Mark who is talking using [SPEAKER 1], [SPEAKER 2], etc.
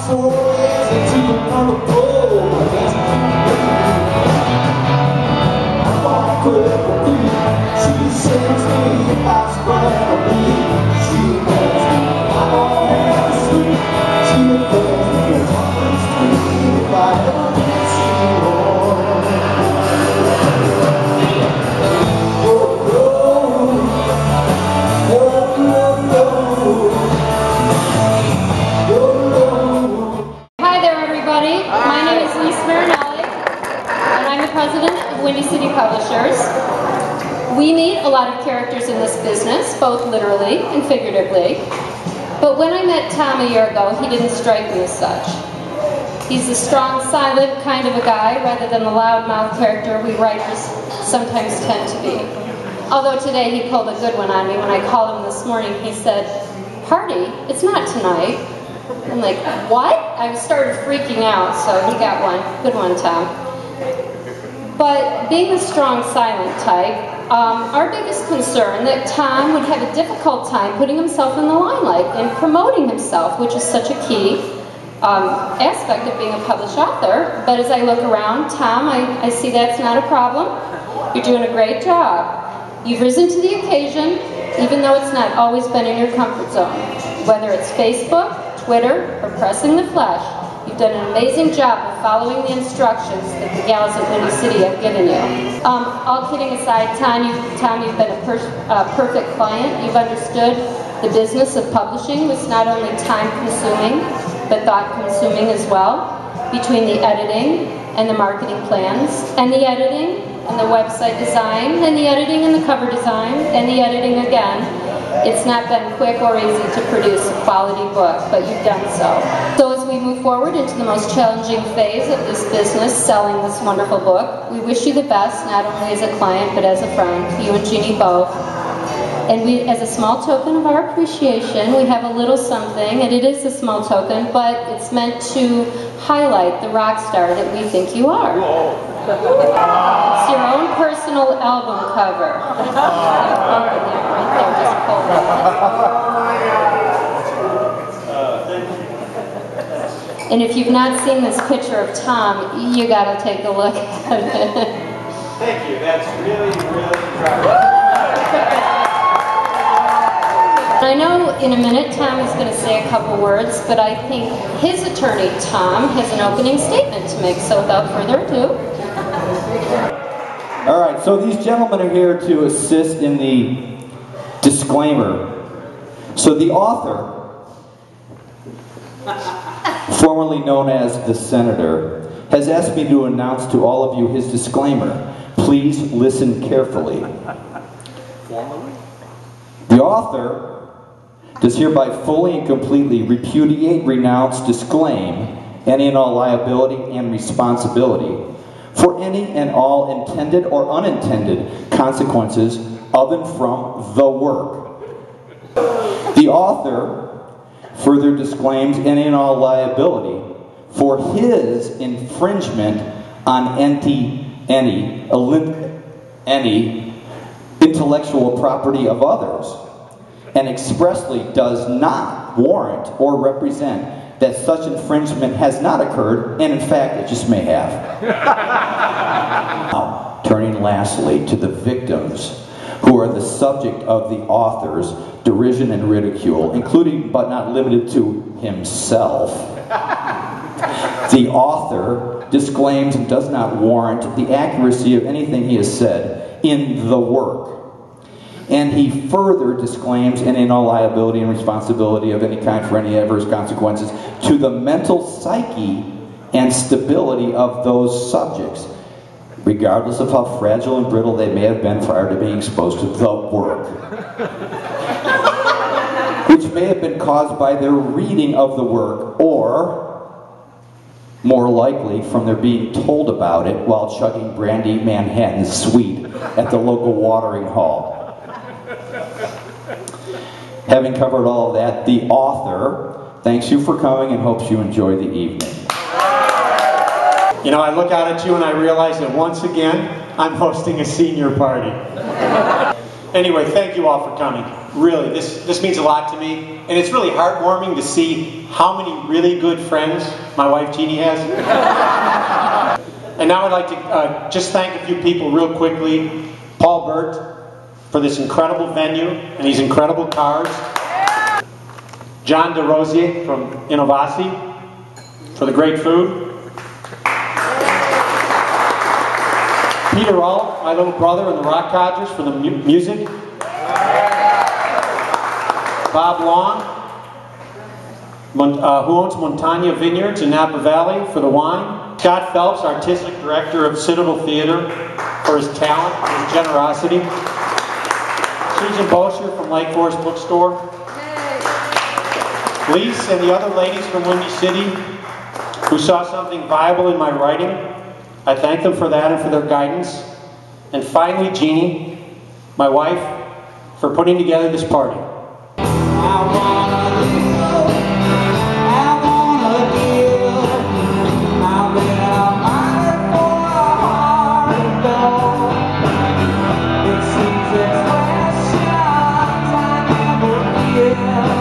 [SPEAKER 1] soul is into another pole. I'm all good for me. She sends me I swear to me. She tells me I'm all half asleep. She refers me as always to me if I ever get see more.
[SPEAKER 2] President of Windy City Publishers. We meet a lot of characters in this business, both literally and figuratively. But when I met Tom a year ago, he didn't strike me as such. He's a strong, silent kind of a guy, rather than the loudmouth character we writers sometimes tend to be. Although today he pulled a good one on me. When I called him this morning, he said, "Party? It's not tonight." I'm like, "What?" I started freaking out, so he got one. Good one, Tom. But being a strong, silent type, our biggest concern that Tom would have a difficult time putting himself in the limelight and promoting himself, which is such a key aspect of being a published author. But as I look around, Tom, I see that's not a problem. You're doing a great job. You've risen to the occasion, even though it's not always been in your comfort zone. Whether it's Facebook, Twitter, or pressing the flesh, you've done an amazing job of following the instructions that the gals at Windy City have given you. All kidding aside, Tom, you've been a perfect client. You've understood the business of publishing was not only time-consuming, but thought-consuming as well, between the editing and the marketing plans, and the editing and the website design, and the editing and the cover design, and the editing again. It's not been quick or easy to produce a quality book, but you've done so. So as we move forward into the most challenging phase of this business, selling this wonderful book, we wish you the best, not only as a client, but as a friend, you and Jeannie both. And we, as a small token of our appreciation, we have a little something, and it is a small token, but it's meant to highlight the rock star that we think you are. It's your own personal album cover. Right there, just pull it. And if you've not seen this picture of Tom, you gotta take a look at it.
[SPEAKER 3] Thank you, that's really, really impressive.
[SPEAKER 2] I know in a minute Tom is going to say a couple words, but I think his attorney, Tom, has an opening statement to make, so without further ado.
[SPEAKER 4] All right, so these gentlemen are here to assist in the disclaimer. So the author, formerly known as the Senator, has asked me to announce to all of you his disclaimer. Please listen carefully. The author does hereby fully and completely repudiate, renounce, disclaim any and all liability and responsibility for any and all intended or unintended consequences of and from the work. The author further disclaims any and all liability for his infringement on any intellectual property of others, and expressly does not warrant or represent that such infringement has not occurred, and in fact it just may have. Now, turning lastly to the victims who are the subject of the author's derision and ridicule, including but not limited to himself. The author disclaims and does not warrant the accuracy of anything he has said in the work. And he further disclaims any and all liability and responsibility of any kind for any adverse consequences to the mental psyche and stability of those subjects, regardless of how fragile and brittle they may have been prior to being exposed to the work, which may have been caused by their reading of the work, or, more likely, from their being told about it while chugging brandy Manhattan sweet at the local watering hole. Having covered all of that, the author thanks you for coming and hopes you enjoy the evening.
[SPEAKER 3] You know, I look out at you and I realize that once again, I'm hosting a senior party. Anyway, thank you all for coming. Really, this means a lot to me. And it's really heartwarming to see how many really good friends my wife Jeannie has. And now I'd like to just thank a few people real quickly. Paul Burt for this incredible venue and these incredible cars. John DeRosier from Innovasi for the great food. Peter All, my little brother, and the Rock Codgers for the music. Bob Long, who owns Montagna Vineyards in Napa Valley, for the wine. Scott Phelps, artistic director of Citadel Theater, for his talent and his generosity. Susan Bosher from Lake Forest Bookstore. Lise and the other ladies from Windy City who saw something viable in my writing. I thank them for that and for their guidance. And finally, Jeannie, my wife, for putting together this party.
[SPEAKER 1] I wanna live, I wanna give. I've been a miner for a heart of gold. It seems expressions I never give.